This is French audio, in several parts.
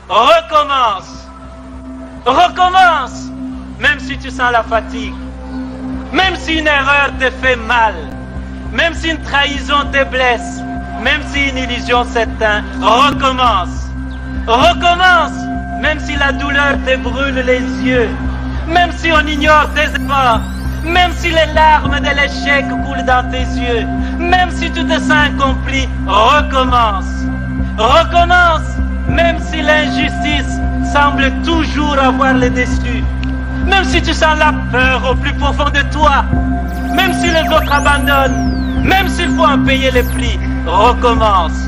recommence. Recommence. Même si tu sens la fatigue. Même si une erreur te fait mal. Même si une trahison te blesse. Même si une illusion s'éteint. Recommence. Recommence. Même si la douleur te brûle les yeux. Même si on ignore tes efforts. Même si les larmes de l'échec coulent dans tes yeux. Même si tu te sens incompris. Recommence. Recommence. Même si l'injustice semble toujours avoir le dessus. Même si tu sens la peur au plus profond de toi. Même si les autres abandonnent. Même s'il faut en payer le prix. Recommence.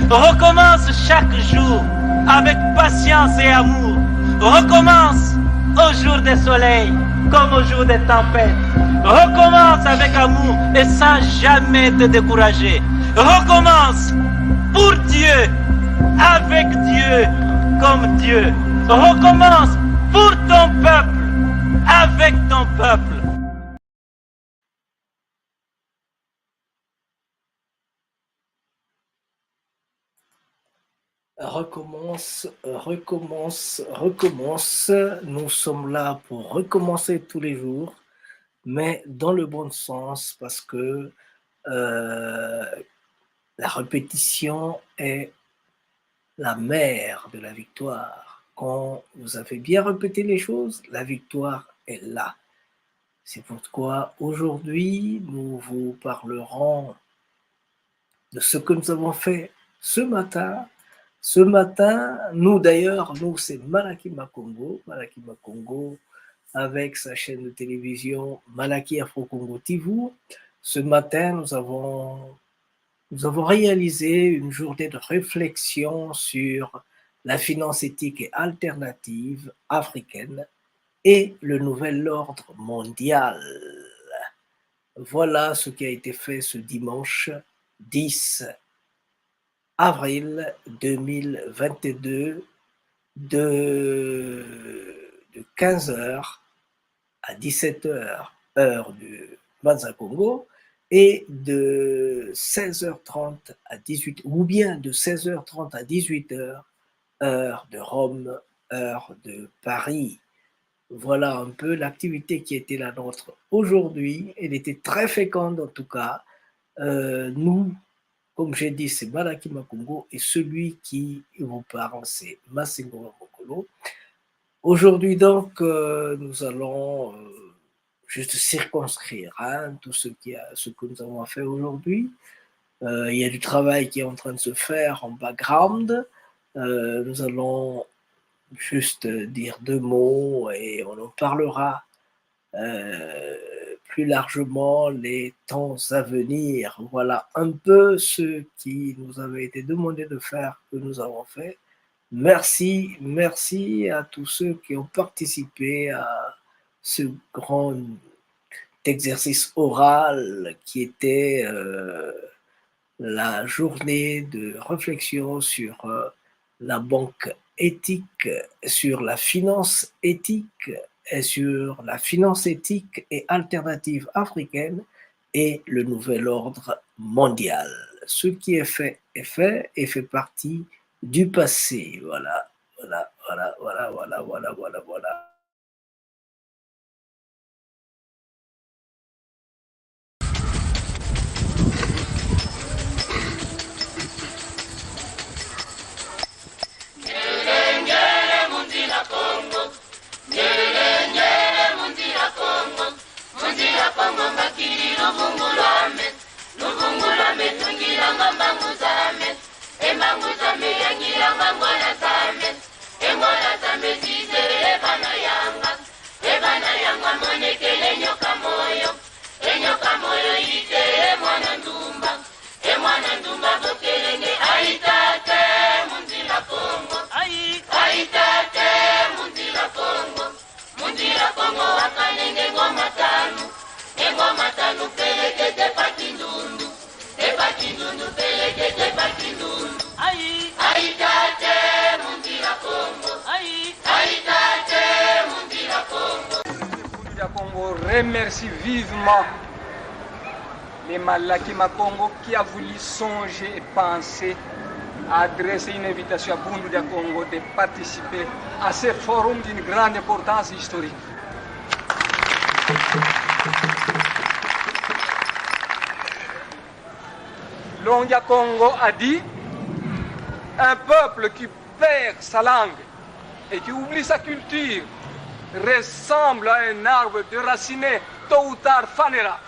Recommence chaque jour avec patience et amour. Recommence au jour des soleils comme au jour des tempêtes. Recommence avec amour et sans jamais te décourager. Recommence pour Dieu, avec Dieu, comme Dieu. Recommence pour ton peuple, avec ton peuple. Recommence, recommence, recommence. Nous sommes là pour recommencer tous les jours, mais dans le bon sens, parce que la répétition est la mère de la victoire. Quand vous avez bien répété les choses, la victoire est là. C'est pourquoi aujourd'hui, nous vous parlerons de ce que nous avons fait ce matin. Ce matin, nous d'ailleurs, nous c'est Malaki Makongo avec sa chaîne de télévision Malaki Afro Congo TV. Ce matin, nous avons réalisé une journée de réflexion sur la finance éthique et alternative africaine et le nouvel ordre mondial. Voilà ce qui a été fait ce dimanche 10 avril 2022 de 15h à 17h, heure du Banza Congo, et de 16h30 à 18h, ou bien de 16h30 à 18h, heure de Rome, heure de Paris. Voilà un peu l'activité qui était la nôtre aujourd'hui. Elle était très féconde en tout cas. Nous, comme j'ai dit, c'est Malaki Makongo et celui qui vous parle, c'est Masengo Mokolo. Aujourd'hui donc, nous allons juste circonscrire tout ce que nous avons fait aujourd'hui. Il y a du travail qui est en train de se faire en background. Nous allons juste dire deux mots et on en parlera plus largement les temps à venir. Voilà un peu ce qui nous avait été demandé de faire, que nous avons fait. Merci, merci à tous ceux qui ont participé à ce grand exercice oral qui était la journée de réflexion sur la banque éthique, sur la finance éthique et sur la finance éthique et alternative africaine et le nouvel ordre mondial. Ce qui est fait et fait partie du passé. Voilà, voilà, voilà, voilà, voilà, voilà, voilà, voilà. Remercie vivement les Malaki Makongo qui a voulu songer et penser a adressé une invitation à Bundu Congo de participer à ce forum d'une grande importance historique. Longia Congo a dit: un peuple qui perd sa langue et qui oublie sa culture ressemble à un arbre déraciné, tôt ou tard fanera.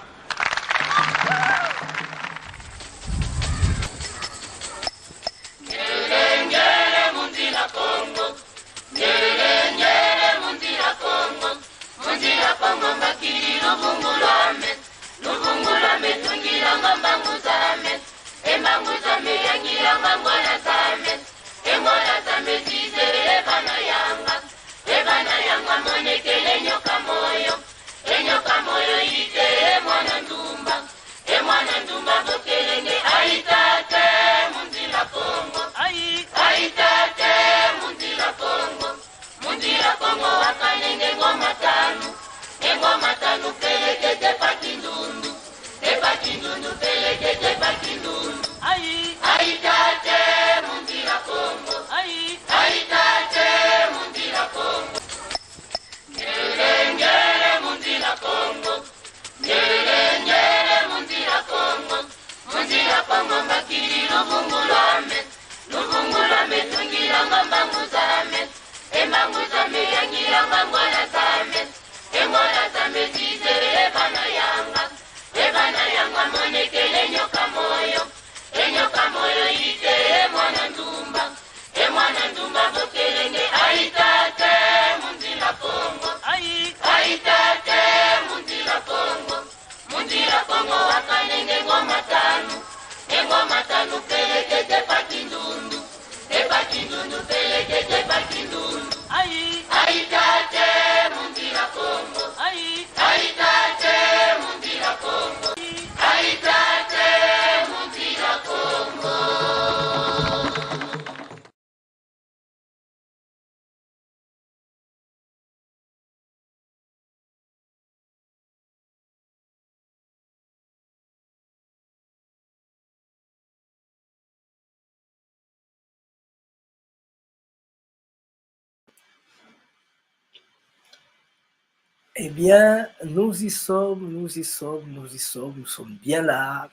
Eh bien, nous y sommes, nous sommes bien là,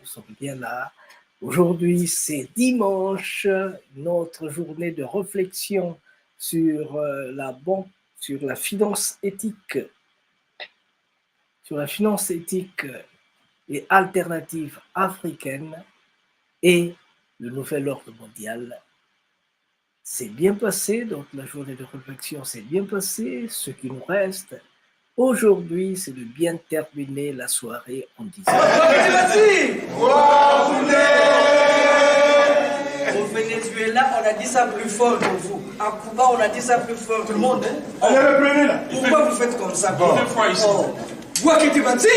Aujourd'hui, c'est dimanche, notre journée de réflexion sur la finance éthique, et alternative africaine et le nouvel ordre mondial. C'est bien passé, donc la journée de réflexion s'est bien passée. Ce qui nous reste aujourd'hui, c'est de bien terminer la soirée en disant: au Venezuela, on a dit ça plus fort que vous. À Cuba, on a dit ça plus fort que tout le monde. Allez, le premier là. Pourquoi vous faites comme ça? Deuxième fois ici. Vous qui êtes bâti.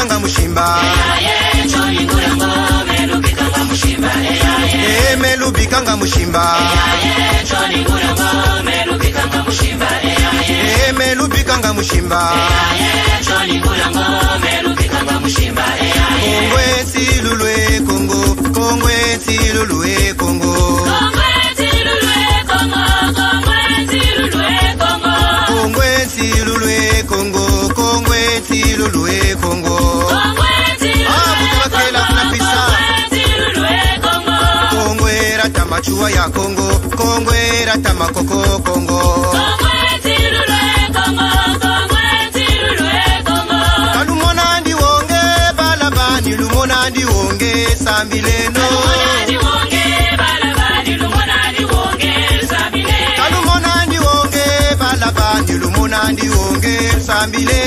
melubikanga mushimba melubikanga mushimba melubikanga mushimba melubikanga mushimba Kongwe silulwe Kongo Kongwe silulwe Kongo Kongwe silulwe Kongo Kongwe silulwe Kongo Kongwe silulwe Kongo mutabakela kunapisa Kongwe rata machua ya Kongo Kongwe rata makoko Kongo Sambileno Kalumonandi wonge balabani lumonandi wonge sambile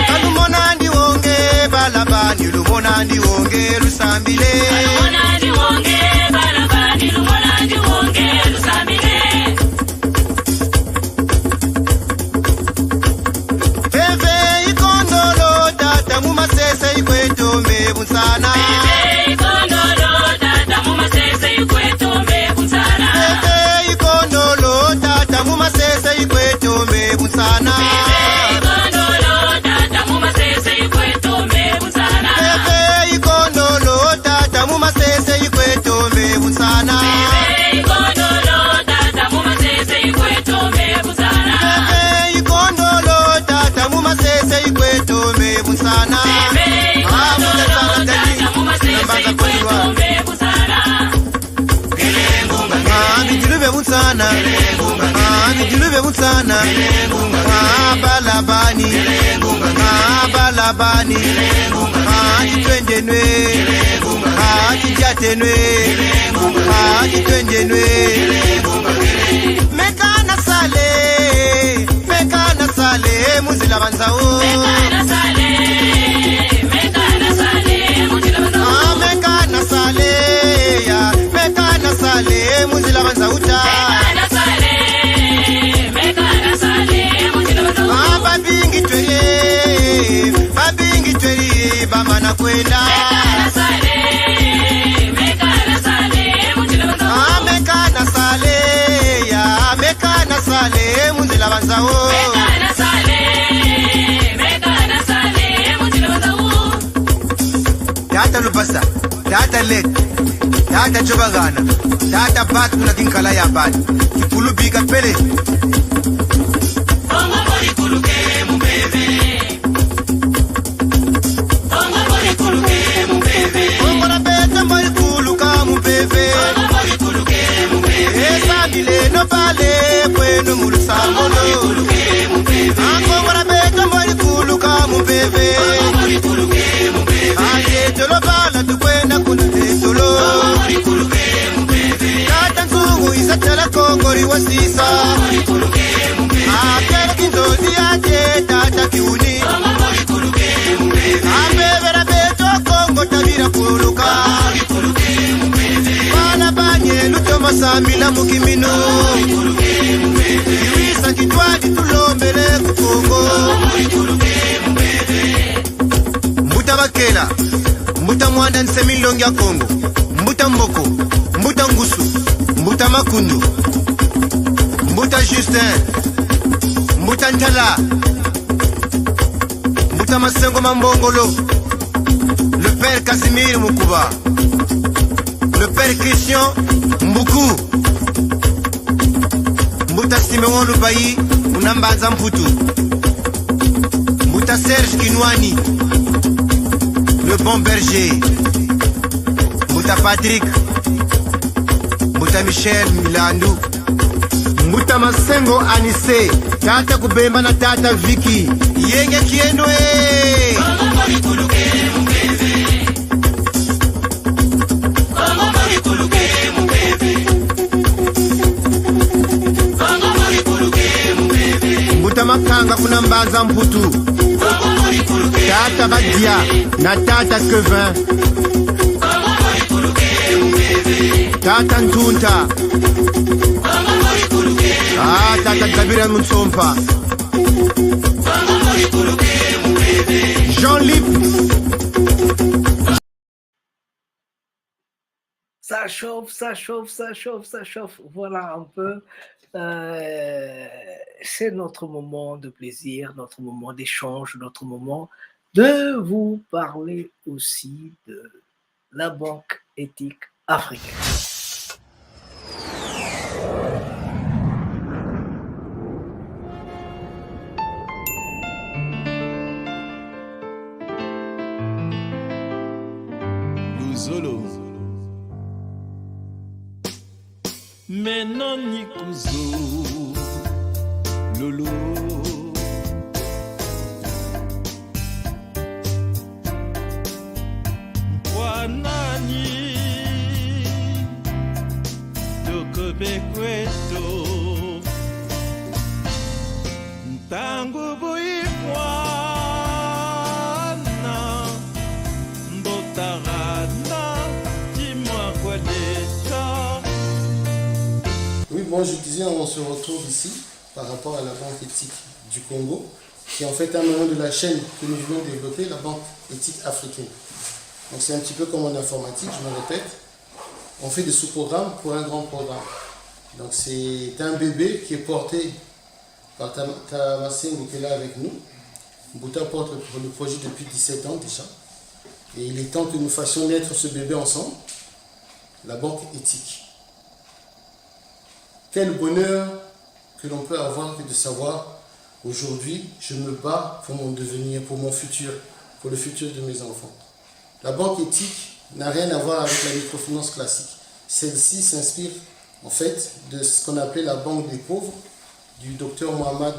Kalumonandi wonge balabani lumonandi wonge lusambile Peve ikondolo tata mumasese ikwetombe bunsana balabani twenjenwe jatenwe twenjenwe mekana sale muzila banzao mekana sale muzila banzao ta babingi tweli bamana kwenda mekana sale munzila banzao tata lupasa tata lek tata chobagana tata bat kuna kinkala ya bat kulubika pele no pale bueno mulsangolo angora beto mori kuluka mumbebe aye tolo bala tukwenda kunute tolo tata nzungu isatala kongori wasisa akera kinzozi yake tata kiuni ambebera beto kongo tabira kuluka Samila mukimino Iwisa kitwadi tulombele kukongo Mbuta bakela Mbuta mwanda nsemilongi ya Kongo Mbuta mboko Mbuta ngusu Mbuta makundu Mbuta Justin Mbuta ntala Mbuta masengo mambongolo Le père Casimir Mukuba Le père Christian Mbuku Mbuta Simeon Lubayi Unambanza Mputu Mbuta Serge Kinwani Le bon berger Mbuta Patrick Mbuta Michel Milandu Mbuta Masengo Anise Tata Kubemba na Tata Vicky Yenge Kiendwe Mbuta Makanga kuna Mbanza Mputu Tata Badia na Tata Kevin Tata Ntunta Tata Kabira Munsompa Jean-Lip. Ça chauffe, ça chauffe, ça chauffe, ça chauffe. Voilà un peu. C'est notre moment de plaisir, notre moment d'échange, notre moment de vous parler aussi de la Banque éthique africaine. Luzolo Menoni kuzo Lolo Wanani Dokobekweto Ntango boyikwana Mbotarana Dis-moi quoi déjà. Oui, bon, je disais, on se retrouve ici par rapport à la Banque éthique du Congo, qui est en fait un moment de la chaîne que nous venons de développer, la Banque éthique africaine. Donc c'est un petit peu comme en informatique, je me répète, on fait des sous-programmes pour un grand programme. Donc c'est un bébé qui est porté par Tamasengo qui est là avec nous. Mbouta porte le projet depuis 17 ans déjà. Et il est temps que nous fassions naître ce bébé ensemble, la Banque éthique. Quel bonheur que l'on peut avoir que de savoir, aujourd'hui, je me bats pour mon devenir, pour mon futur, pour le futur de mes enfants. La banque éthique n'a rien à voir avec la microfinance classique. Celle-ci s'inspire en fait de ce qu'on appelait la banque des pauvres, du docteur Mohamed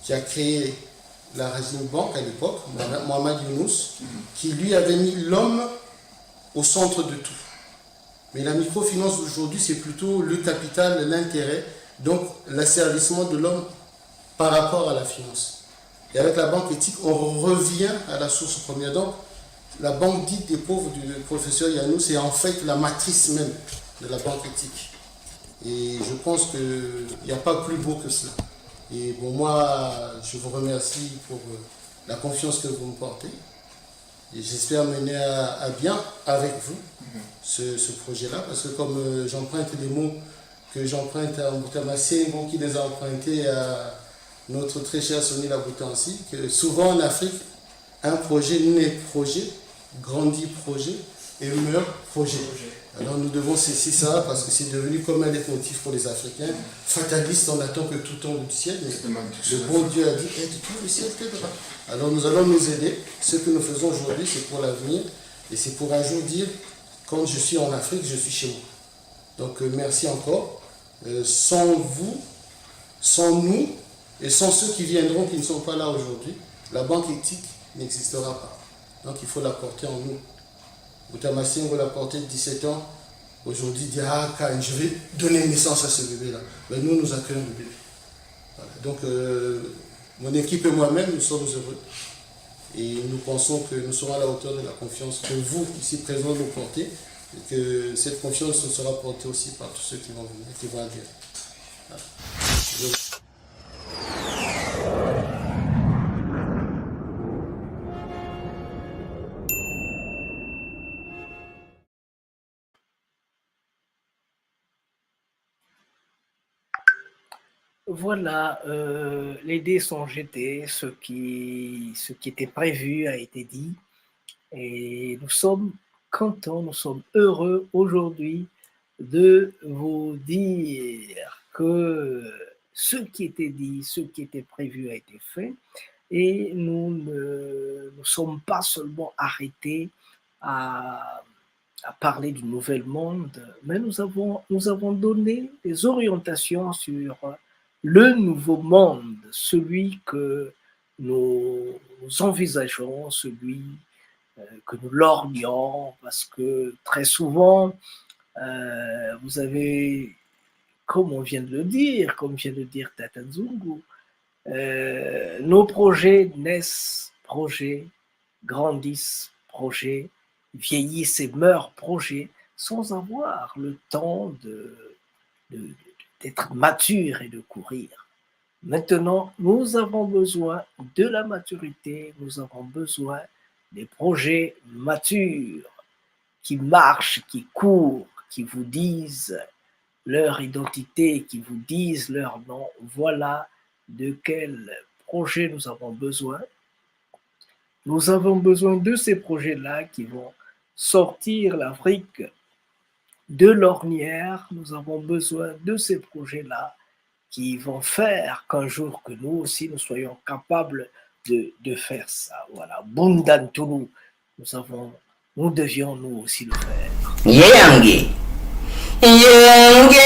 qui a créé la Rajim Bank à l'époque, Mohamed Younous, qui lui avait mis l'homme au centre de tout. Mais la microfinance d'aujourd'hui, c'est plutôt le capital, l'intérêt, donc l'asservissement de l'homme par rapport à la finance. Et avec la banque éthique, on revient à la source première. Donc, la banque dite des pauvres du professeur Yanou, c'est en fait la matrice même de la banque éthique. Et je pense qu'il n'y a pas plus beau que cela. Et bon, moi, je vous remercie pour la confiance que vous me portez. Et j'espère mener à bien avec vous ce projet-là, parce que comme j'emprunte des mots que j'emprunte à Mboutama Sengo, qui les a empruntés à notre très cher Sonny Laboutansi, que souvent en Afrique, un projet naît projet, grandit projet et meurt projet. Alors nous devons cesser ça parce que c'est devenu comme un leitmotiv pour les Africains. Fataliste, on attend que tout tombe du ciel, mais le bon Dieu a dit aide tout, le ciel t'aidera. Alors nous allons nous aider. Ce que nous faisons aujourd'hui, c'est pour l'avenir et c'est pour un jour dire quand je suis en Afrique, je suis chez moi. Donc merci encore. Sans vous, sans nous et sans ceux qui viendront qui ne sont pas là aujourd'hui, la banque éthique n'existera pas. Donc il faut la porter en nous. Boutamassine va la porter de 17 ans. Aujourd'hui, dit ah, je vais donner naissance à ce bébé-là. Mais nous accueillons le bébé. Voilà. Donc, mon équipe et moi-même, nous sommes heureux. Et nous pensons que nous serons à la hauteur de la confiance que vous, ici présents, nous portez. Et que cette confiance sera portée aussi par tous ceux qui vont venir, qui vont adhérer. Voilà. Voilà, les dés sont jetés, ce qui était prévu a été dit, et nous sommes contents, nous sommes heureux aujourd'hui de vous dire que ce qui était dit, ce qui était prévu a été fait, et nous ne nous sommes pas seulement arrêtés à parler du nouvel monde, mais nous avons donné des orientations sur le nouveau monde, celui que nous envisageons, celui que nous lorgnons, parce que très souvent, vous avez, comme vient de le dire Tata Nzungu, nos projets naissent, projets grandissent, projets vieillissent et meurent, projets, sans avoir le temps d'être mature et de courir. Maintenant, nous avons besoin de la maturité, nous avons besoin des projets matures qui marchent, qui courent, qui vous disent leur identité, qui vous disent leur nom. Voilà de quel projet nous avons besoin. Nous avons besoin de ces projets-là qui vont sortir l'Afrique de l'ornière. Nous avons besoin de ces projets-là qui vont faire qu'un jour que nous aussi nous soyons capables de faire ça. Voilà, Bundantulu, nous devions nous aussi le faire. Yangi, Yangi,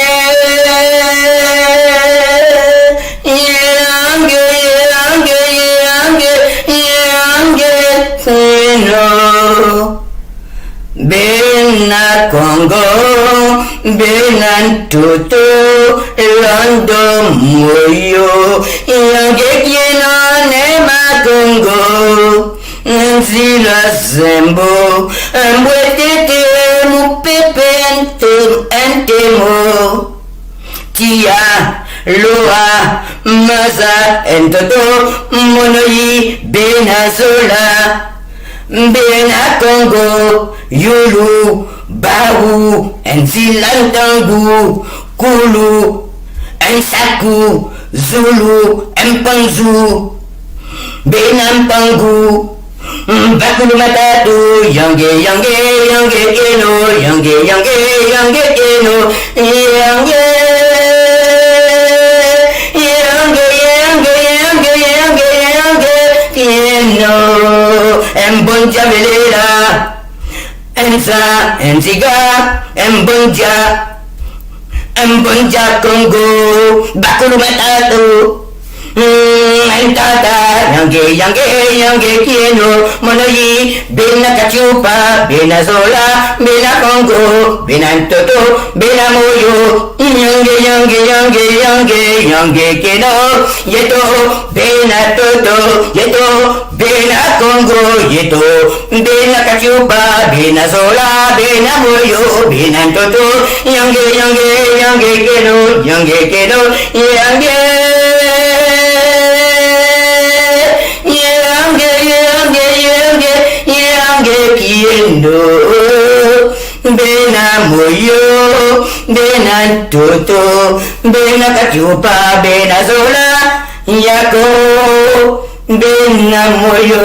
Yangi, Yangi, Yangi, Bena Congo, Bena Toto, Lando Moyo, Yangekino Nema Congo, Nzila Zembo, Mbwetete Mupepe Entemo, Tia, Loa, Maza, Entoto, Monoyi, Benazola, Bena Congo, Yulu, Bawu, Nzilantangu, Kulu, Nsaku, Zulu, Mpanzu, Benampangu, Bakulu Matatu, Yange Keno, Yange Keno, Keno, Mbonja Velela, Nziga, Mbonja Congo, Bakulu Matatu, Tata, Yange Keno, Monoyi, Bena Kachupa, Bena Zola, Bena Congo, Bena Toto, Bena Moyo, Yange Keno, Yeto, Bena Toto, Yeto, Bena Congo, Yeto, Bena Kachupa, Bena Zola, Bena Moyo, Bena Toto, Yange Keno, Bena Moyo, Bena Toto, Bena Kachupa, Bena Zola, Yako, Bena Moyo,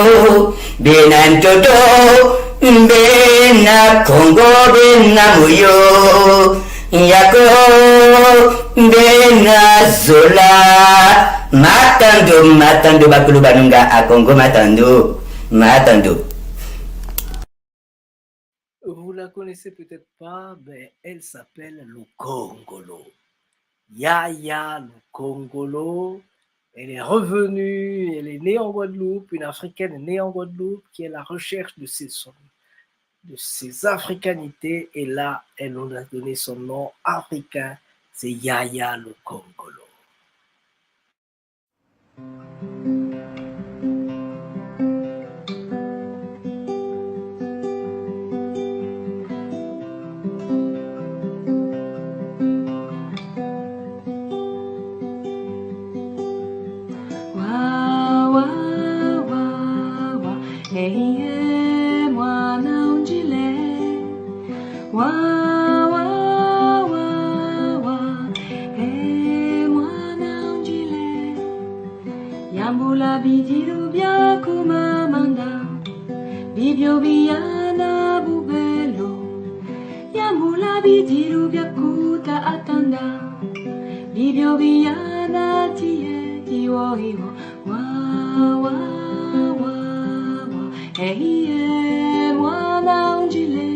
Bena Toto, Bena Congo, Bena Moyo, Yako, Bena Zola, Matando, Bakulu Banunga, a Congo, Matando. Vous la connaissez peut-être pas, mais elle s'appelle Lukongolo. Yaya Lukongolo. Elle est revenue, elle est née en Guadeloupe, une Africaine née en Guadeloupe qui est à la recherche de ses africanités. Et là, elle nous a donné son nom africain, c'est Yaya Lukongolo. Yambula bidiru bia kumamanda, bibio biana bubelo. Yambula bidiru bia kuta atanda, bibio biana tie iwo wa wa wa wa. Hey mwana unjile.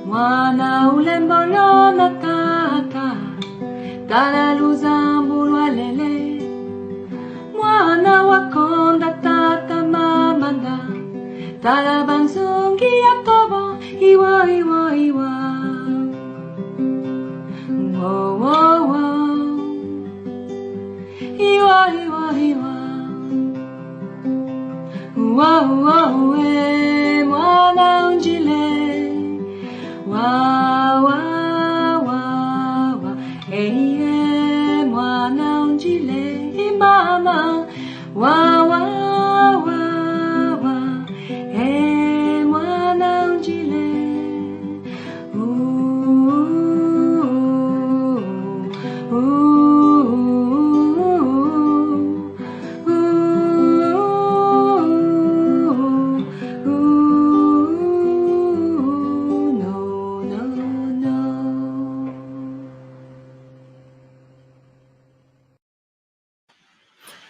Mwana ulembolo na kaka, tala luzambulu alele. Mwana wakonda tata mamanda, tala banzungi yakobo, iwa. Wo wo wo, iwa. Wo wo we, mwana unjile.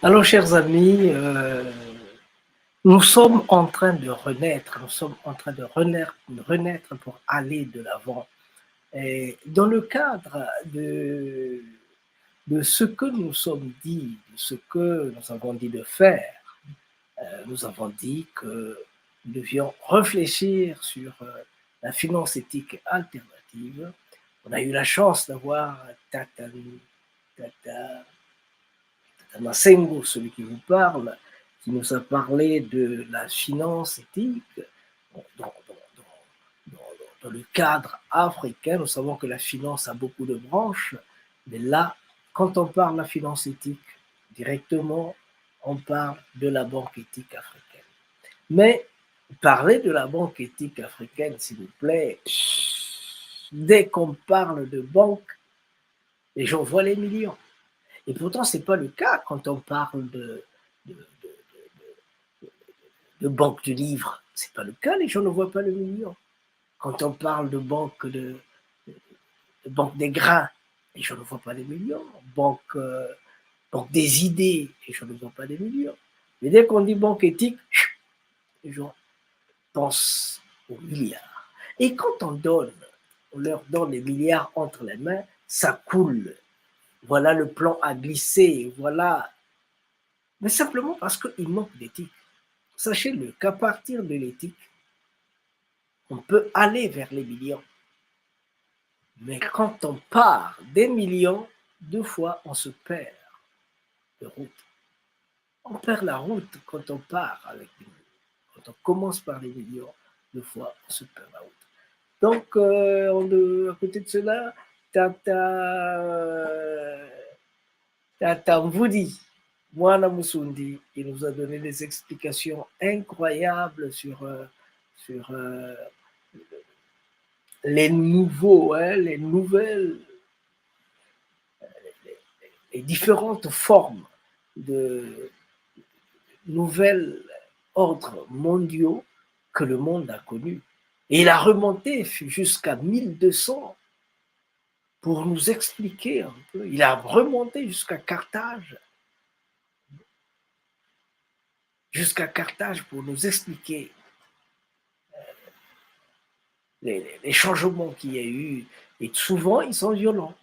Alors, chers amis, nous sommes en train de renaître, pour aller de l'avant. Et dans le cadre de ce que nous sommes dit, de ce que nous avons dit de faire, nous avons dit que nous devions réfléchir sur la finance éthique alternative. On a eu la chance d'avoir Tata Masengo, celui qui vous parle, qui nous a parlé de la finance éthique. Dans le cadre africain, nous savons que la finance a beaucoup de branches, mais là, quand on parle de la finance éthique, directement, on parle de la banque éthique africaine. Mais parler de la banque éthique africaine, s'il vous plaît, dès qu'on parle de banque, les gens voient les millions. Et pourtant, ce n'est pas le cas quand on parle de banque du livre. Ce n'est pas le cas, les gens ne voient pas le million. Quand on parle de banque des grains, les gens ne voient pas les millions. Banque des idées, les gens ne voient pas les millions. Mais dès qu'on dit banque éthique, les gens pensent aux milliards. Et quand on leur donne les milliards entre les mains, ça coule. Voilà le plan à glisser, voilà. Mais simplement parce qu'il manque d'éthique. Sachez-le qu'à partir de l'éthique, on peut aller vers les millions. Mais quand on part des millions, deux fois on se perd de route. On perd la route quand on part avec les millions. Quand on commence par les millions, deux fois on se perd la route. Donc, à côté de cela, Tata Mvoudi, Mwana Musundi, il nous a donné des explications incroyables sur les différentes formes de nouvelles ordres mondiaux que le monde a connus. Et il a remonté jusqu'à 1200 pour nous expliquer un peu. Il a remonté jusqu'à Carthage. Pour nous expliquer les changements qu'il y a eu. Et souvent, ils sont violents.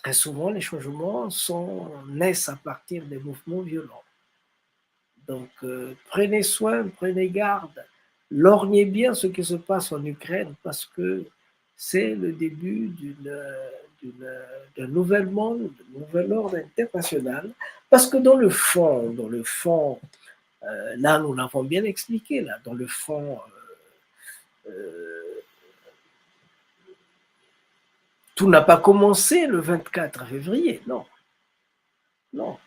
Très souvent, les changements naissent à partir des mouvements violents. Donc, prenez soin, prenez garde. Lorgnez bien ce qui se passe en Ukraine parce que c'est le début d'un nouvel monde, d'un nouvel ordre international. Parce que dans le fond, là, nous l'avons bien expliqué, là, dans le fond, tout n'a pas commencé le 24 février, non. Non.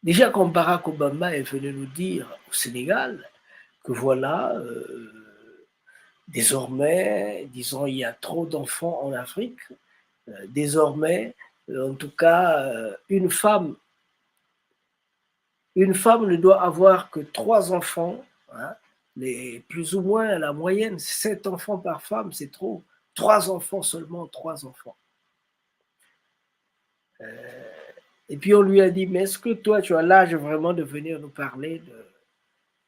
Déjà, quand Barack Obama est venu nous dire au Sénégal que voilà, désormais, disons, il y a trop d'enfants en Afrique, désormais, en tout cas, une femme ne doit avoir que 3 enfants, hein, plus ou moins la moyenne, 7 enfants par femme, c'est trop. 3 enfants seulement, 3 enfants. Et puis on lui a dit, mais est-ce que toi, tu as l'âge vraiment de venir nous parler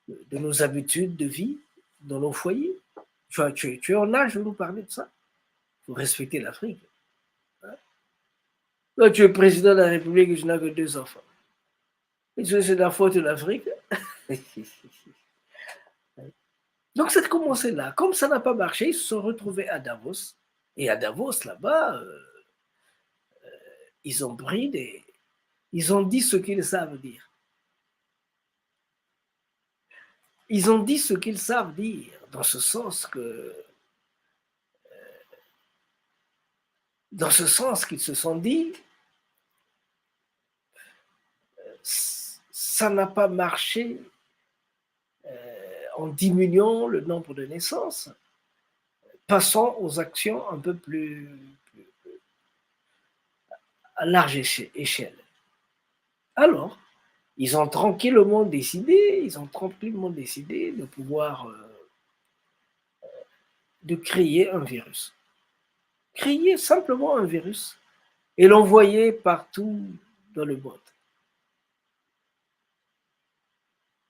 de nos habitudes de vie dans nos foyers? Tu es en âge de nous parler de ça? Il faut respecter l'Afrique. Hein? Là, tu es président de la République et tu n'as que 2 enfants. Est-ce que c'est la faute de l'Afrique? Donc, c'est commencé là. Comme ça n'a pas marché, ils se sont retrouvés à Davos. Et à Davos, là-bas, ils ont dit ce qu'ils savent dire. Ils ont dit ce qu'ils savent dire, dans ce sens qu'ils se sont dit, ça n'a pas marché en diminuant le nombre de naissances. Passons aux actions un peu plus à large échelle. Alors, ils ont tranquillement décidé de pouvoir de créer un virus. Créer simplement un virus et l'envoyer partout dans le monde.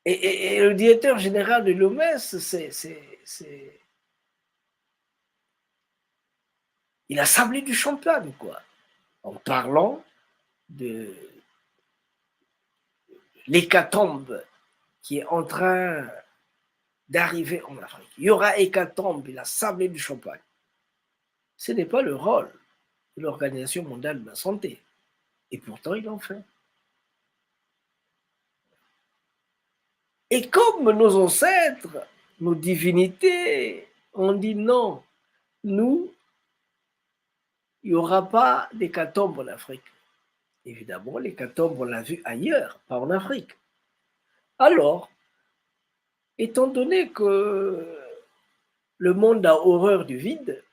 Et le directeur général de l'OMS, il a sablé du champagne, quoi, en parlant de l'hécatombe qui est en train d'arriver en Afrique. Il y aura hécatombe, il a sablé du champagne. Ce n'est pas le rôle de l'Organisation mondiale de la santé. Et pourtant, il en fait. Et comme nos ancêtres, nos divinités ont dit non, nous, il n'y aura pas d'hécatombe en Afrique. Évidemment, l'hécatombe, on l'a vu ailleurs, pas en Afrique. Alors, étant donné que le monde a horreur du vide,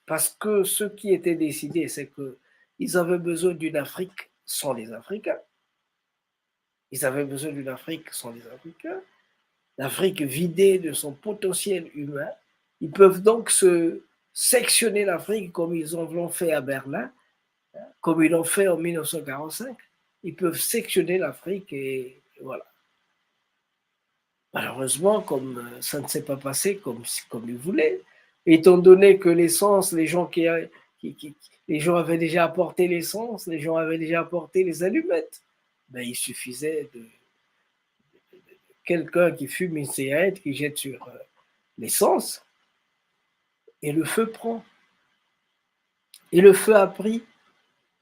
parce que ce qui était décidé, c'est qu'ils avaient besoin d'une Afrique sans les Africains. Ils avaient besoin d'une Afrique sans les Africains. L'Afrique vidée de son potentiel humain. Ils peuvent donc se sectionner l'Afrique comme ils l'ont fait à Berlin, comme ils l'ont fait en 1945. Ils peuvent sectionner l'Afrique et voilà. Malheureusement, comme ça ne s'est pas passé comme ils voulaient, étant donné que l'essence, les gens avaient déjà apporté l'essence, les gens avaient déjà apporté les allumettes, ben, il suffisait de quelqu'un qui fume une cigarette, qui jette sur l'essence, et le feu prend. Et le feu a pris.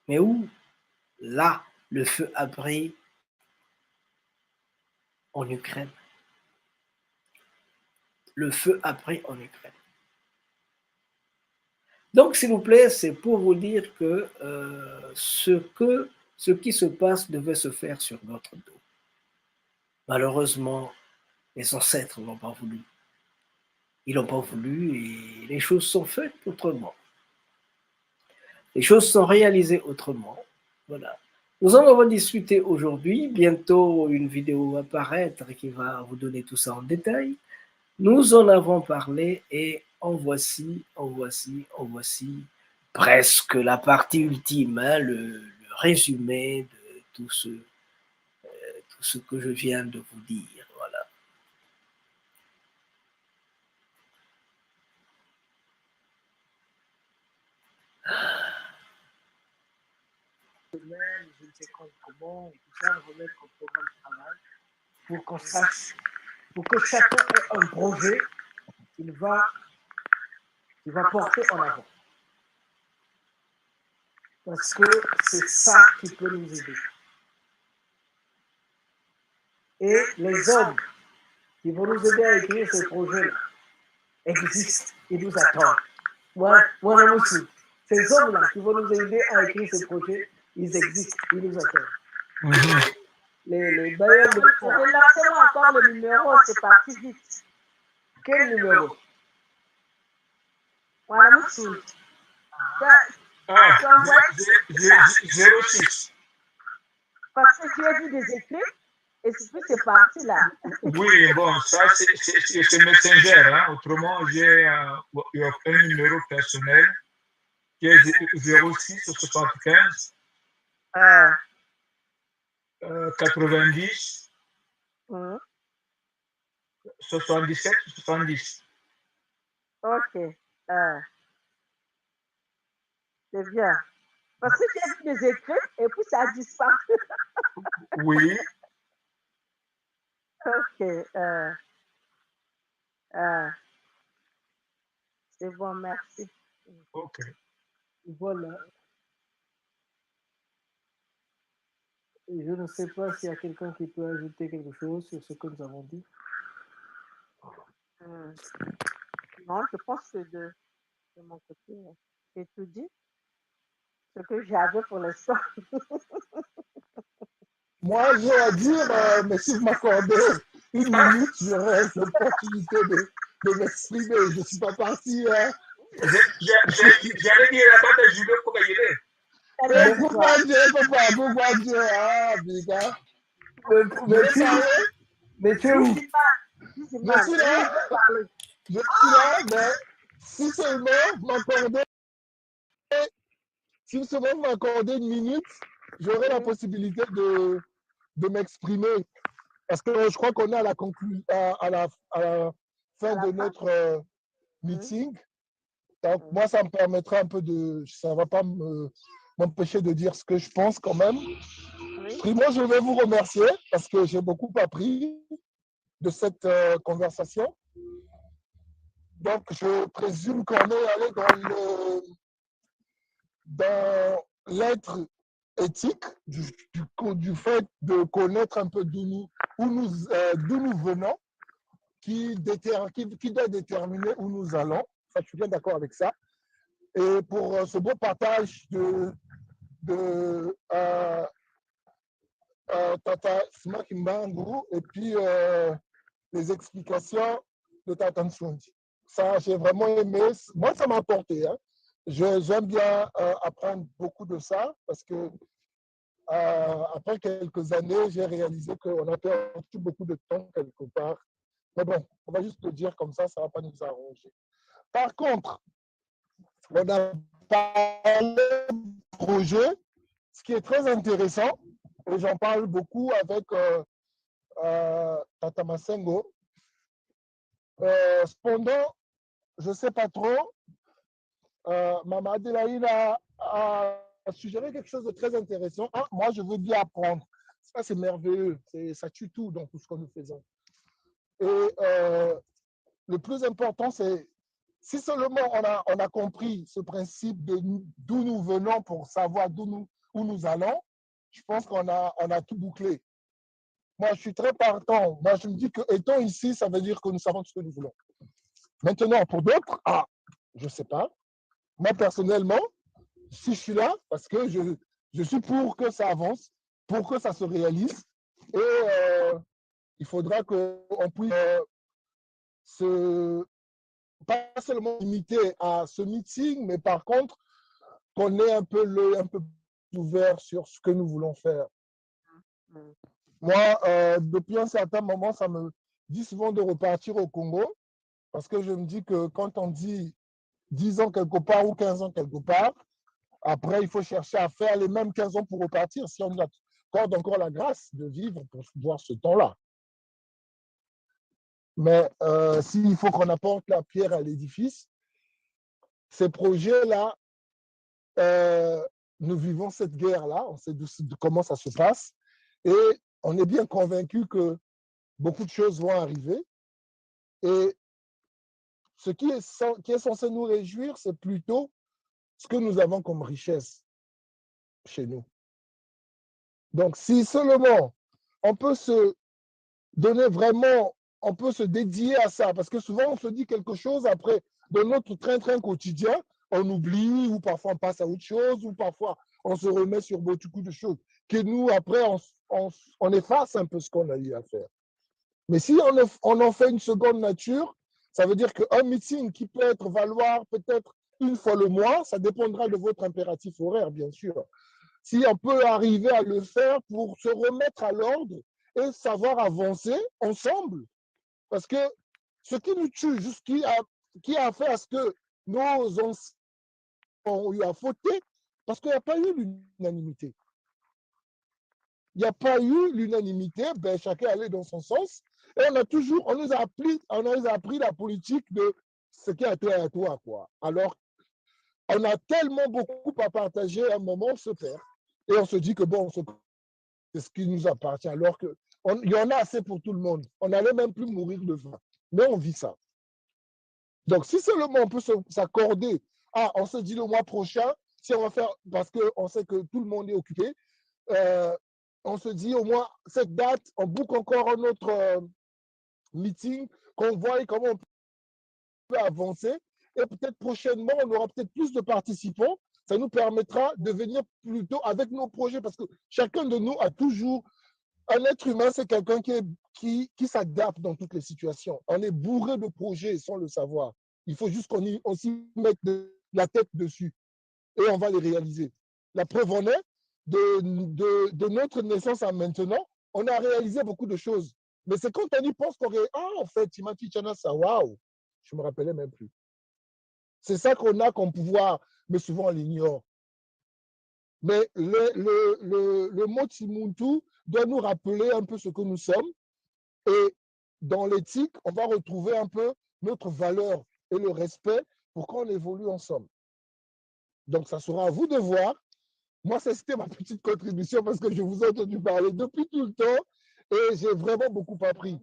Mais où? Là, le feu a pris en Ukraine. Le feu a pris en Ukraine. Donc, s'il vous plaît, c'est pour vous dire que ce qui se passe devait se faire sur notre dos. Malheureusement, les ancêtres n'ont pas voulu. Ils n'ont pas voulu et les choses sont faites autrement. Les choses sont réalisées autrement. Voilà. Nous en avons discuté aujourd'hui. Bientôt, une vidéo va apparaître qui va vous donner tout ça en détail. Nous en avons parlé et en voici presque la partie ultime, hein, le résumé de tout ce que je viens de vous dire. Voilà. Je ne sais comment, et tout ça, remettre au programme de travail pour qu'on sache, pour que chacun ait un projet qu'il va porter en avant. Parce que c'est ça qui peut nous aider. Et les hommes qui vont nous aider à écrire ce projet-là existent, ils nous attendent. Moi, aussi, ces hommes-là qui vont nous aider à écrire ce projet, ils existent, ils nous attendent. Les bailleurs de fonds. Relancez-moi encore le numéro, c'est parti vite. Quel numéro? Voilà, monsieur. 06. Parce que j'ai vu des écrits et puis c'est parti là. Oui, bon, ça c'est Messenger. Hein. Autrement, j'ai un numéro personnel qui est 06 75 90 77 70. Ok. C'est bien. Parce que j'ai vu des écrits et puis ça a disparu. Oui. Ok. C'est bon, merci. Ok. Voilà. Et je ne sais pas s'il y a quelqu'un qui peut ajouter quelque chose sur ce que nous avons dit. Non, je pense que de mon côté, j'ai tout dit. Ce que j'avais pour l'instant. Moi, j'ai à dire, mais si vous m'accordez une minute, j'aurai l'opportunité de m'exprimer. Je ne suis pas parti. Hein. J'allais dire à tante Julie pour y aller. Pourquoi Dieu, ah, Biga. Mais tu es où? Je suis là, mais si seulement vous m'accordez une minute, j'aurai la possibilité de m'exprimer. parce que je crois qu'on est à la, à la fin de notre meeting. Donc, moi, ça me permettra un peu de... Ça ne va pas m'empêcher de dire ce que je pense quand même. Moi, je vais vous remercier parce que j'ai beaucoup appris de cette conversation. Donc, je présume qu'on est allé dans l'être éthique du fait de connaître un peu d'où nous venons, qui doit déterminer où nous allons. Ça, je suis bien d'accord avec ça. Et pour ce beau partage de Tata Sima Kimbangu et puis les explications de Tata Nsoundi. Ça, j'ai vraiment aimé. Moi, ça m'a apporté. Hein. J'aime bien apprendre beaucoup de ça parce que après quelques années, j'ai réalisé qu'on a perdu beaucoup de temps quelque part. Mais bon, on va juste le dire comme ça ne va pas nous arranger. Par contre, on a parlé de projet, ce qui est très intéressant, et j'en parle beaucoup avec Tata Masengo. Cependant, je ne sais pas trop, Mama Adélaïde a suggéré quelque chose de très intéressant. Ah, moi, je veux bien apprendre. Ça, c'est merveilleux. Ça tue tout dans tout ce que nous faisons. Et le plus important, c'est si seulement on a compris ce principe d'où nous venons pour savoir où nous allons, je pense qu'on a tout bouclé. Moi, je suis très partant. Moi, je me dis que étant ici, ça veut dire que nous savons ce que nous voulons. Maintenant, pour d'autres, je ne sais pas. Moi, personnellement, si je suis là, parce que je suis pour que ça avance, pour que ça se réalise. Et il faudra qu'on puisse pas seulement limiter à ce meeting, mais par contre, qu'on ait un peu l'œil un peu ouvert sur ce que nous voulons faire. Moi, depuis un certain moment, ça me dit souvent de repartir au Congo, parce que je me dis que quand on dit 10 ans quelque part ou 15 ans quelque part, après, il faut chercher à faire les mêmes 15 ans pour repartir, si on accorde encore la grâce de vivre pour voir ce temps-là. Mais s'il faut qu'on apporte la pierre à l'édifice, ces projets-là, nous vivons cette guerre-là, on sait comment ça se passe, et on est bien convaincu que beaucoup de choses vont arriver. Et ce qui est censé nous réjouir, c'est plutôt ce que nous avons comme richesse chez nous. Donc, si seulement on peut se donner vraiment, on peut se dédier à ça, parce que souvent on se dit quelque chose, après, dans notre train-train quotidien, on oublie, ou parfois on passe à autre chose, ou parfois on se remet sur beaucoup de choses, que nous, après, on efface un peu ce qu'on a eu à faire. Mais si on en fait une seconde nature, ça veut dire qu'un meeting qui peut valoir peut-être une fois le mois, ça dépendra de votre impératif horaire, bien sûr. Si on peut arriver à le faire pour se remettre à l'ordre et savoir avancer ensemble, parce que ce qui nous tue, qui a fait à ce que nos anciens ont eu à fauter, parce qu'il n'y a pas eu l'unanimité. Il n'y a pas eu l'unanimité, ben, chacun allait dans son sens. Et on nous a appris la politique de ce qui a été à toi, quoi. Alors, on a tellement beaucoup à partager, à un moment, on se perd. Et on se dit que bon, c'est ce qui nous appartient, alors qu'il y en a assez pour tout le monde. On n'allait même plus mourir de faim. Mais on vit ça. Donc, si seulement on peut s'accorder, on se dit le mois prochain, si on va faire, parce qu'on sait que tout le monde est occupé, on se dit au moins cette date, on boucle encore un autre meeting, qu'on voit comment on peut avancer. Et peut-être prochainement, on aura peut-être plus de participants. Ça nous permettra de venir plutôt avec nos projets, parce que chacun de nous a toujours... Un être humain, c'est quelqu'un qui s'adapte dans toutes les situations. On est bourré de projets sans le savoir. Il faut juste qu'on s'y mette la tête dessus et on va les réaliser. La preuve en est, de notre naissance à maintenant, on a réalisé beaucoup de choses. Mais c'est quand on y pense qu'on réalise, en fait, Timati Chana, ça, waouh, je ne me rappelais même plus. C'est ça qu'on a comme pouvoir, mais souvent on l'ignore. Mais le mot Timuntu doit nous rappeler un peu ce que nous sommes Et dans l'éthique, on va retrouver un peu notre valeur et le respect pour qu'on évolue ensemble. Donc, ça sera à vous de voir. Moi, c'était ma petite contribution parce que je vous ai entendu parler depuis tout le temps et j'ai vraiment beaucoup appris.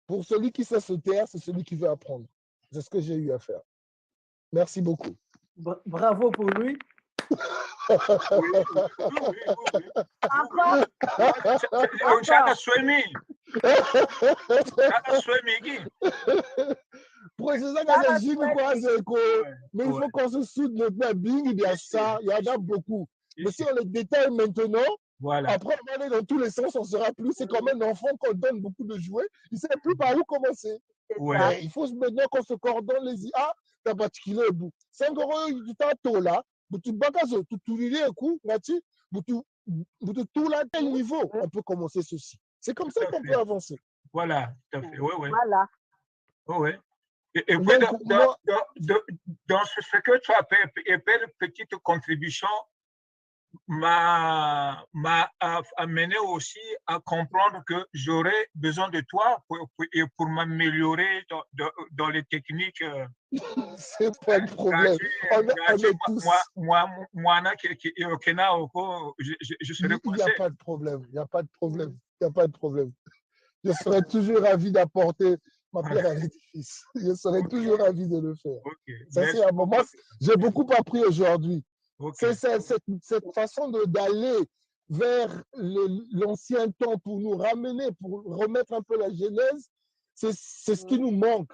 Pour celui qui sait se taire, c'est celui qui veut apprendre. C'est ce que j'ai eu à faire. Merci beaucoup. Bravo pour lui. Mais il faut qu'on se soude maintenant. Bing, il y a ça, il y en a beaucoup. Mais si on les détaille maintenant, après on va aller dans tous les sens, on sera plus. C'est comme un enfant qu'on donne beaucoup de jouets, il ne sait plus par où commencer. Mais il faut maintenant qu'on se coordonne les IA. Ah, t'as particulier au bout. 5 euros, tu t'as là. Tu bagages, tu lis un coup, tout là, tel niveau, on peut commencer ceci. C'est comme ça qu'on peut avancer. Voilà, tout à fait. Oui, oui. Voilà. Oui. Et puis, dans ce que tu as fait, petite contribution, m'a amené aussi à comprendre que j'aurais besoin de toi pour m'améliorer dans les techniques. C'est pas de problème. On est tous. Je serai Il n'y a pas de problème. Il n'y a pas de problème. Il n'y a pas de problème. Je serai toujours ravi d'apporter ma pierre à l'édifice. Je serai toujours ravi de le faire. Ça, c'est un moment. J'ai beaucoup appris aujourd'hui. C'est cette façon d'aller vers l'ancien temps pour nous ramener, pour remettre un peu la genèse, c'est ce qui nous manque.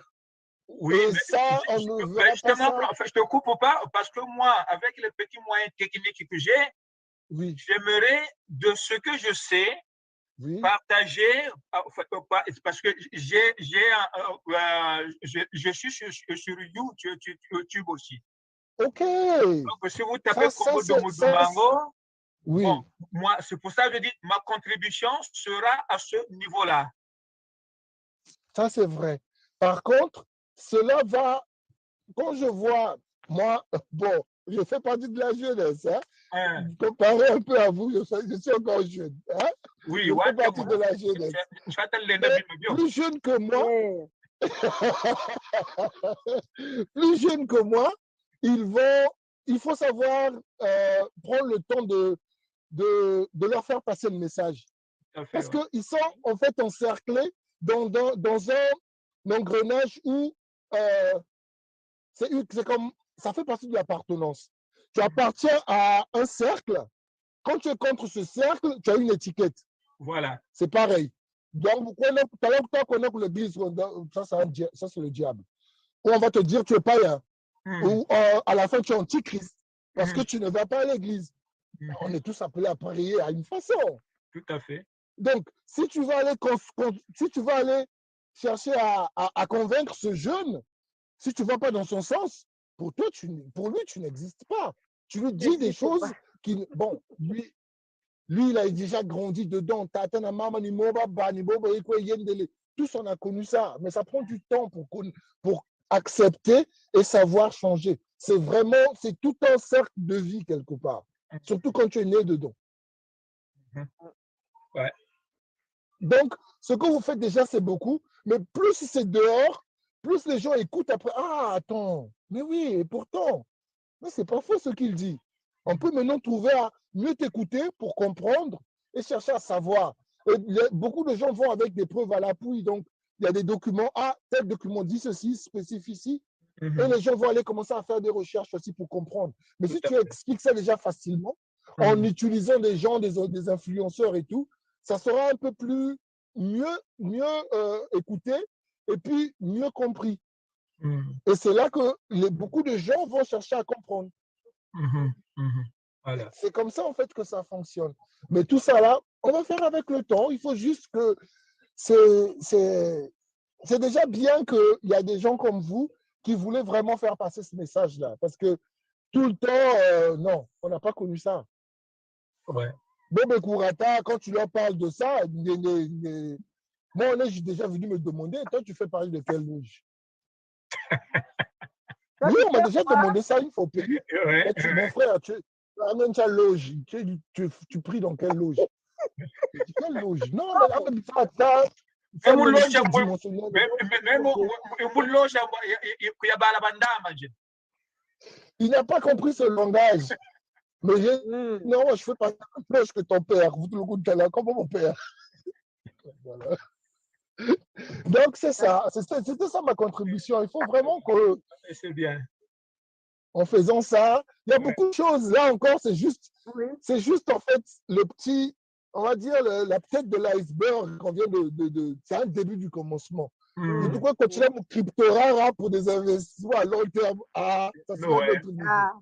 Oui, et ça, on ne verra pas ça. Je te coupe pas, parce que moi, avec les petits moyens techniques que j'ai, j'aimerais, de ce que je sais, partager, parce que je suis sur YouTube aussi. Ok. Donc, si vous tapez Komodo Mudumango, bon, moi, c'est pour ça que je dis ma contribution sera à ce niveau-là. Ça, c'est vrai. Par contre, cela va, quand je vois, moi, bon, je fais partie de la jeunesse, hein? Comparé un peu à vous, je suis encore jeune. Hein? Oui, je fais partie de la jeunesse. Plus jeune que moi, plus jeune que moi, il faut savoir prendre le temps de leur faire passer le message. Parce qu'ils sont en fait encerclés dans un engrenage où c'est comme, ça fait partie de l'appartenance. Tu appartiens à un cercle. Quand tu es contre ce cercle, tu as une étiquette. Voilà. C'est pareil. Donc, tu as connaître l'église, ça c'est le diable. Ou on va te dire tu es païen. Ou à la fin tu es antichrist parce que tu ne vas pas à l'église. On est tous appelés à prier à une façon. Tout à fait. Donc, si tu vas aller chercher à convaincre ce jeune, si tu ne vas pas dans son sens, pour lui, tu n'existes pas. Tu lui dis des choses qui... Bon, lui, il a déjà grandi dedans. Tous, on a connu ça. Mais ça prend du temps pour accepter et savoir changer. C'est tout un cercle de vie quelque part. Surtout quand tu es né dedans. Ouais. Donc, ce que vous faites déjà, c'est beaucoup. Mais plus c'est dehors, plus les gens écoutent après. Ah, attends, mais oui, et pourtant, mais c'est pas faux ce qu'il dit. On peut maintenant trouver à mieux t'écouter pour comprendre et chercher à savoir. Et beaucoup de gens vont avec des preuves à l'appui. Donc, il y a des documents. Ah, tel document dit ceci, spécifie ici. Et les gens vont aller commencer à faire des recherches aussi pour comprendre. Mais si tu expliques ça déjà facilement, en utilisant des gens, des influenceurs et tout, ça sera un peu plus mieux écouté et puis mieux compris. Et c'est là que beaucoup de gens vont chercher à comprendre. Voilà. C'est comme ça, en fait, que ça fonctionne. Mais tout ça, là, on va faire avec le temps. Il faut juste que c'est déjà bien qu'il y a des gens comme vous qui voulaient vraiment faire passer ce message-là. Parce que tout le temps, non, on n'a pas connu ça. Ouais. Bob Kourata, quand tu leur parles de ça, moi, on est déjà venu me demander, toi, tu fais parler de quelle loge? Oui, on m'a déjà demandé ça une fois. Mon frère, tu amènes ta loge. Tu pries dans quelle loge? Quelle loge? Non, Faire Même le l'autre, multidimensionnel. Il n'a pas compris ce langage. Mais non, je fais pas plus que ton père. Vous le coup de talent, comme mon père. Voilà. Donc, c'est ça. C'était ça ma contribution. Il faut vraiment que. C'est bien. En faisant ça, il y a beaucoup de choses. Là encore, c'est juste en fait le petit, on va dire, la tête de l'iceberg qu'on vient de c'est un début du commencement. C'est pourquoi continuer mon crypto-rare pour des investissements à long terme, ça serait notre niveau.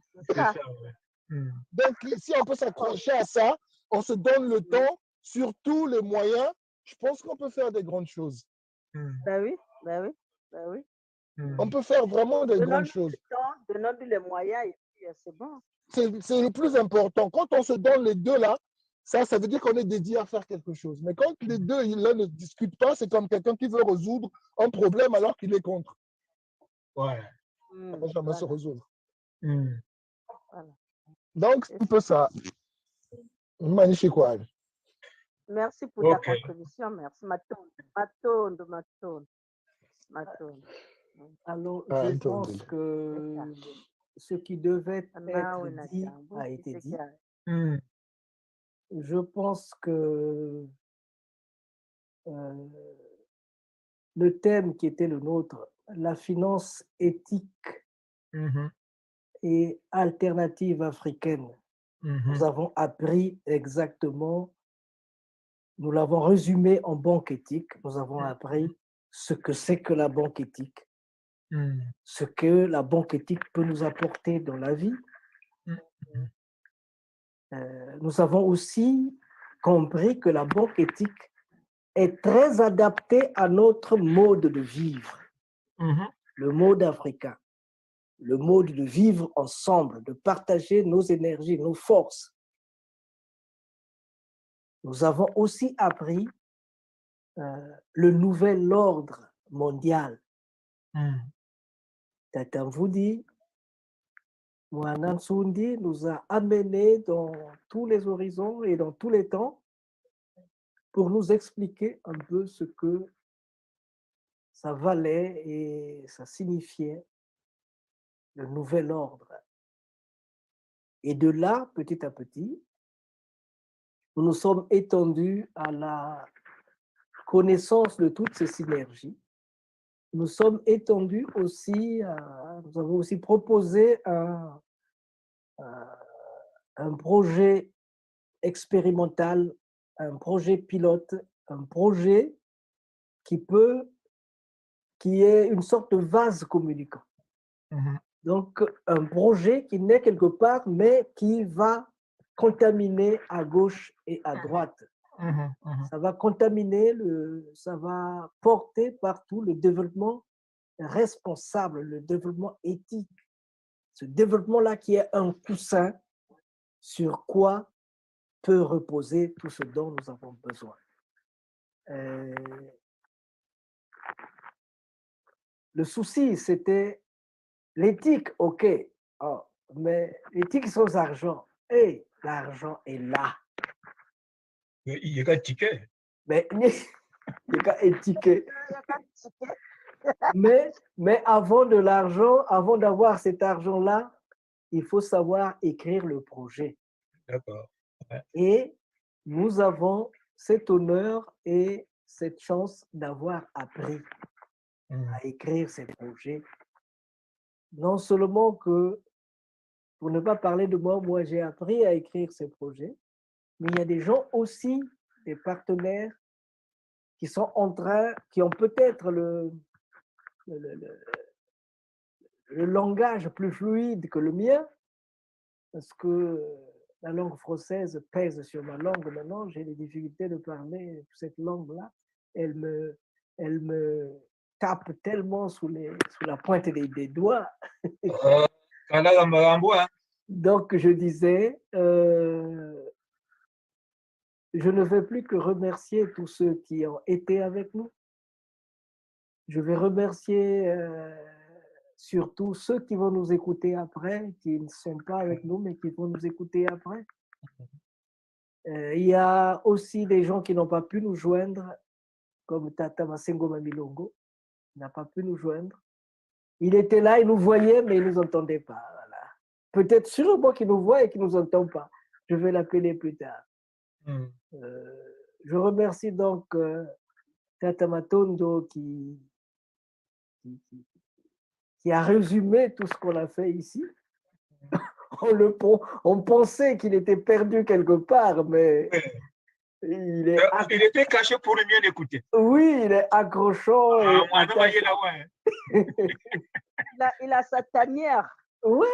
Donc, si on peut s'accrocher à ça, on se donne le temps, surtout les moyens, je pense qu'on peut faire des grandes choses. Ben oui, ben oui, ben oui. On peut faire vraiment des grandes choses. Donnons-nous les moyens et puis c'est bon. C'est le plus important. Quand on se donne les deux là, ça veut dire qu'on est dédié à faire quelque chose. Mais quand les deux là ne discutent pas, c'est comme quelqu'un qui veut résoudre un problème alors qu'il est contre. Ouais. Ça va jamais se résoudre. Voilà. Donc, c'est un peu ça. Magnifique. Merci pour ta contribution. Merci. Matondo. Alors, je pense que ce qui devait être dit a été dit. Je pense que le thème qui était le nôtre, la finance éthique et alternative africaine, nous avons appris exactement, nous l'avons résumé en banque éthique, nous avons appris ce que c'est que la banque éthique, ce que la banque éthique peut nous apporter dans la vie. Nous avons aussi compris que la banque éthique est très adaptée à notre mode de vivre, le mode africain, le mode de vivre ensemble, de partager nos énergies, nos forces. Nous avons aussi appris le nouvel ordre mondial. Tata Mvudi, Mohanan Soundi nous a amenés dans tous les horizons et dans tous les temps pour nous expliquer un peu ce que ça valait et ça signifiait, le nouvel ordre. Et de là, petit à petit, nous nous sommes étendus à la connaissance de toutes ces synergies. Nous sommes étendus aussi, nous avons aussi proposé un projet expérimental, un projet pilote, un projet qui est une sorte de vase communicant. Donc, un projet qui naît quelque part, mais qui va contaminer à gauche et à droite. Ça va contaminer, ça va porter partout le développement responsable, le développement éthique. Ce développement-là qui est un coussin sur quoi peut reposer tout ce dont nous avons besoin. Le souci, c'était l'éthique, ok, mais l'éthique sans argent, l'argent est là. Il y a un ticket. Mais il y a un ticket. Mais avant de l'argent, avant d'avoir cet argent-là, il faut savoir écrire le projet. D'accord. Ouais. Et nous avons cet honneur et cette chance d'avoir appris à écrire ces projets. Non seulement que, pour ne pas parler de moi j'ai appris à écrire ces projets, mais il y a des gens aussi, des partenaires, qui sont qui ont peut-être le langage plus fluide que le mien, parce que la langue française pèse sur ma langue maintenant, j'ai des difficultés de parler cette langue-là, elle me tape tellement sous la pointe des doigts. Donc je disais, je ne vais plus que remercier tous ceux qui ont été avec nous. Je vais remercier surtout ceux qui vont nous écouter après, qui ne sont pas avec nous, mais qui vont nous écouter après. Il y a aussi des gens qui n'ont pas pu nous joindre, comme Tata Masengo Mamilongo, n'a pas pu nous joindre. Il était là, il nous voyait, mais il ne nous entendait pas. Voilà. Peut-être sûrement qu'il nous voit et qu'il ne nous entend pas. Je vais l'appeler plus tard. Je remercie donc Tata Matondo qui a résumé tout ce qu'on a fait ici. On pensait qu'il était perdu quelque part, mais il était caché pour mieux l'écouter. Oui, il est accrochant. Il a sa tanière. Ouais.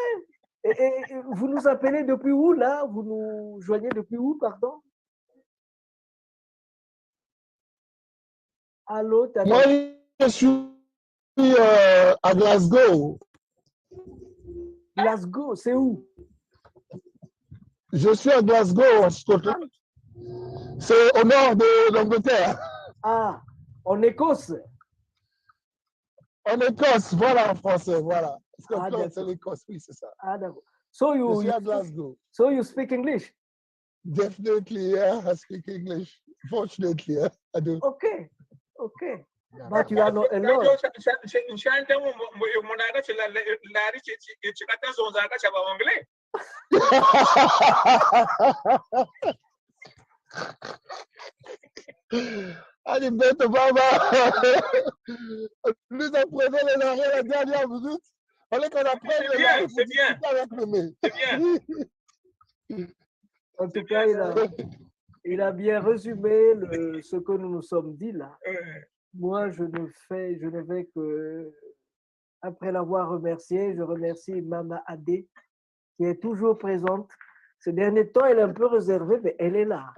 Et vous nous appelez depuis où, là? Vous nous joignez depuis où, pardon? Allô, Tata? Moi, je suis à Glasgow. Glasgow, c'est où? Je suis à Glasgow, en Scotland. C'est au nord de l'Angleterre. Ah, en Écosse? En Écosse, voilà en français, voilà. Scotland, c'est l'Écosse, oui, c'est ça. Ah, d'accord. Je suis à Glasgow. So you speak English? Definitely, yeah, I speak English. Fortunately, yeah, I do. Okay. But you are not alone. Allez, bête, Baba. Nous apprenons les arrêts la dernière minute. Fallait qu'on apprenne les arrêts. C'est bien. C'est bien. En tout cas, il a bien résumé ce que nous nous sommes dit là. Moi, je ne vais que, après l'avoir remercié, je remercie Mama Adé, qui est toujours présente. Ce dernier temps, elle est un peu réservée, mais elle est là.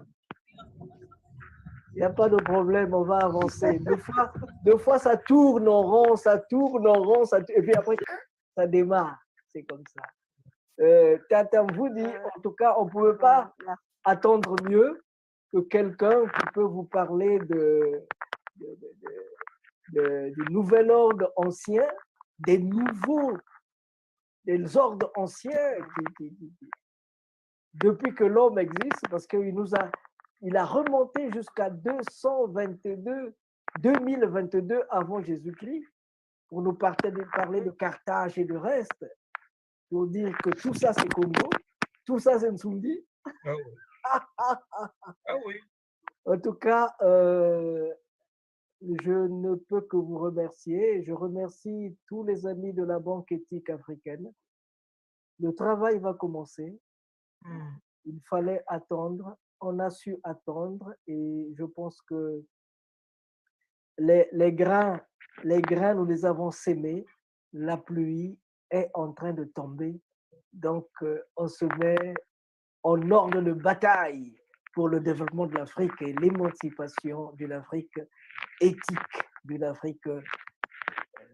Il n'y a pas de problème, on va avancer. Deux fois, ça tourne en rond, et puis après, ça démarre. C'est comme ça. Tata vous dit, en tout cas, on ne pouvait pas attendre mieux que quelqu'un qui peut vous parler du nouvel ordre ancien, des ordres anciens depuis que l'homme existe, parce qu'il a remonté jusqu'à 2022 avant Jésus-Christ pour nous parler de Carthage et de reste, pour dire que tout ça c'est Congo, tout ça c'est Nsumdi. Oui. En tout cas, je ne peux que vous remercier. Je remercie tous les amis de la Banque éthique africaine. Le travail va commencer. Il fallait attendre. On a su attendre et je pense que les grains, nous les avons sémés. La pluie est en train de tomber. Donc, on se met en ordre de bataille pour le développement de l'Afrique et l'émancipation d'une Afrique éthique, d'une Afrique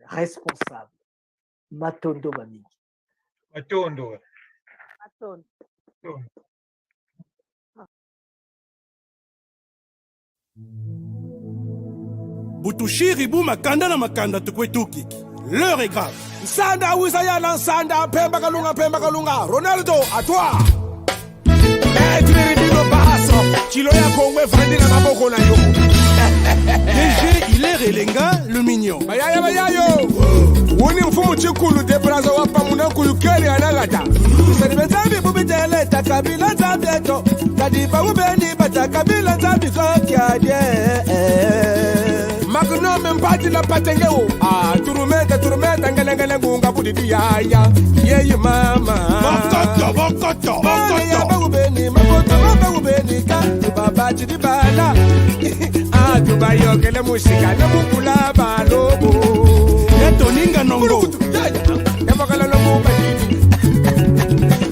responsable. Matondo Mami. Matondo. Butushiri bu makanda na makanda tukwetuki. L'heure est grave. Nsanda Wisayana Nsanda Pemba Kalunga Ronaldo à toi. Chiloya Kongwe Vandina Maboko na yo. DG Hilaire Elenga le mignon. Bayayo. Woni mfumu chikulu de braza wapa munakulu keri anagata. Sanibetabi bubitele takabila zabieto. Kadiba ubeni batakabila zabiko kiadie. Magnum mpati la patengeo. Turumeta ngelengele ngunga budidi ya. Ye mama. Bokoto. Ubeni makoto ubeni ka. Baba chidibala. Tubayokele musika na mukula balobo. Toninga nongo. Yabakala nongo badidi.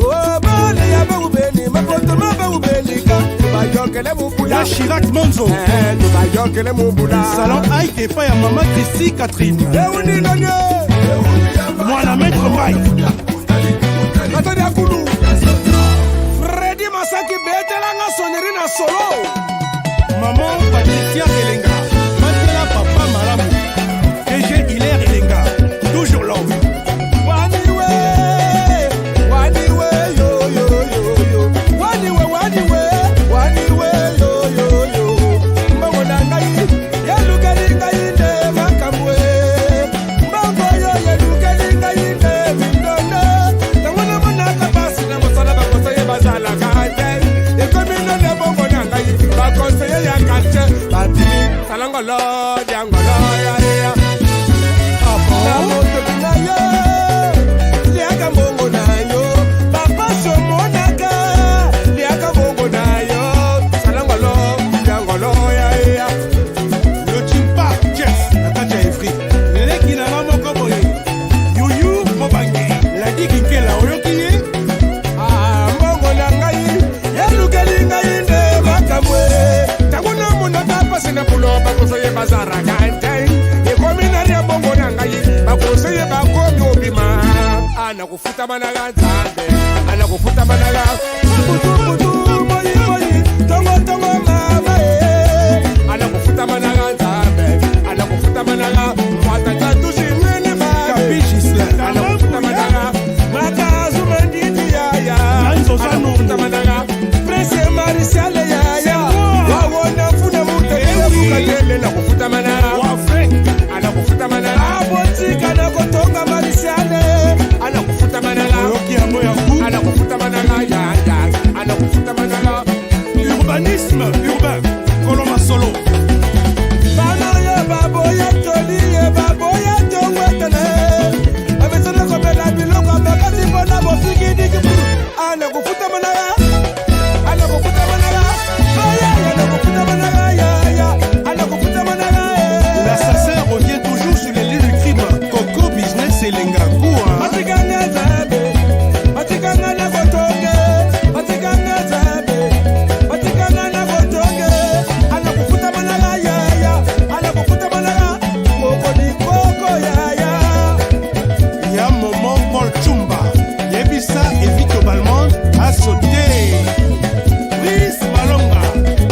Oh bale yabe ubeni makoto mabe ubeni ka. Tubayokele mukula. Ya Chirac Monzo. Tubayokele mukula. Salon Aïe pas ya maman Chrissy Catherine. Euni nanye. Mwana maître Mike. Atadi akulu. Freddy Masaki betela nga soneri na solo. Maman Patricia Elenga. Matela papa Maramu. DG Hilaire Elenga. Toujours l'homme. Waniwe, yo. Waniwe, yo. Mbongo nangai. Yaluga salangolo, diangolo, ya ya. Na moto na yo, liaka mongo na yo, papa somonaka, liaka mongo na yo, salangolo, diangolo, ya ya. Le chimpa, yes, la kacha efri. Leki na mama koboye, yuyu mobange, la diki ke la oyokiye. Ah, mongo na ngai, yelukeli ngai nde makamwe. Takuna muna tapase na puloba kosoye bazara kantai. Ekominaria mongo na ngai, bakosoye bakomi obima. Ana kufuta managa nzambe, ana kufuta managa. Butu butu, moyi moyi, tongo tongo mama eh. Ana kufuta managa nzambe, ana kufuta managa. Mwata tatu shimene bae. Kapishi sla. Ana kufuta managa. Makazu manditi ya ya. Ana kufuta managa. Prese marisiale ya ya. Wawona funa mute ya kukatele na kufuta managa. Ana kufuta managa. Abotika na kotonga marisiale. Ana kufuta managa. Ana kufuta managa ya ya. Ana kufuta managa. Urbanisme urbain, Colomba Solo. Bano ya babo ya toli ya babo ya tongwetele. Abisana kobela biloko amekati bona bofiki diki. Ana kufuta managa. Ana kufuta managa. Aya ana kufuta managa ya ya. Ana kufuta managa. L'assassin revient toujours sur les lieux du crime. Coco Business et Lengakoua. Matikanga zabe. Matikanga na kotonge. Matikanga zabe. Matikanga na kotonge. Ana kufuta managa ya ya. Ana kufuta managa. Koko ni koko ya ya. Il y a un moment Paul Chumba. Yebisa et Vito Balmont a sauté. Chris Malonga,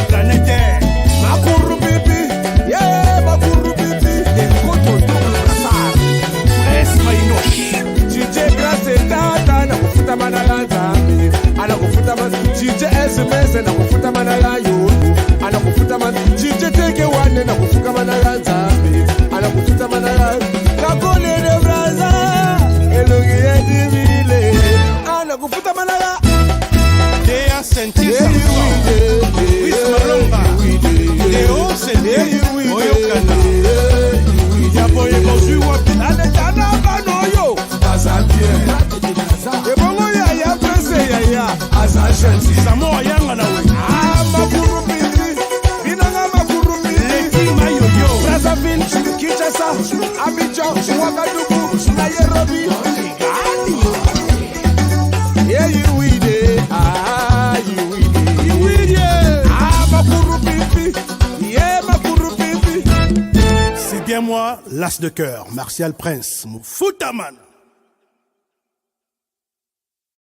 planétaire. Makuru pipi. Yeah, makuru pipi. Ekoto double brassard. Presse Mainoche. Chiche grâce tata na kufuta managa zabe. Ana kufuta managa. Chiche SMS na kufuta managa yo. Ana kufuta managa. Chiche take one na kufuta managa zabe. Ana kufuta managa. Kakole de braza. Elogi edivile. Ana kufuta managa. Dea sentir Chris Malonga. Deo sentir Oyokana. Yaboye Bozu Wapi. Ale tana bano yo. Azabie. Ebongo ya ya presse ya ya. Azashensi. Samoa Yanga na we. Ah, makuru pipi. Binanga makuru pipi. Leki Mayoyo. Brazzaville, Kinshasa, Abidjan, Ouagadougou, Nairobi, Kigali. Yeah, you with it. Ah, you with it. You with it. Ah, makuru pipi. Yeah, makuru pipi. C'est bien moi, l'as de cœur, Martial Prince, Foutaman.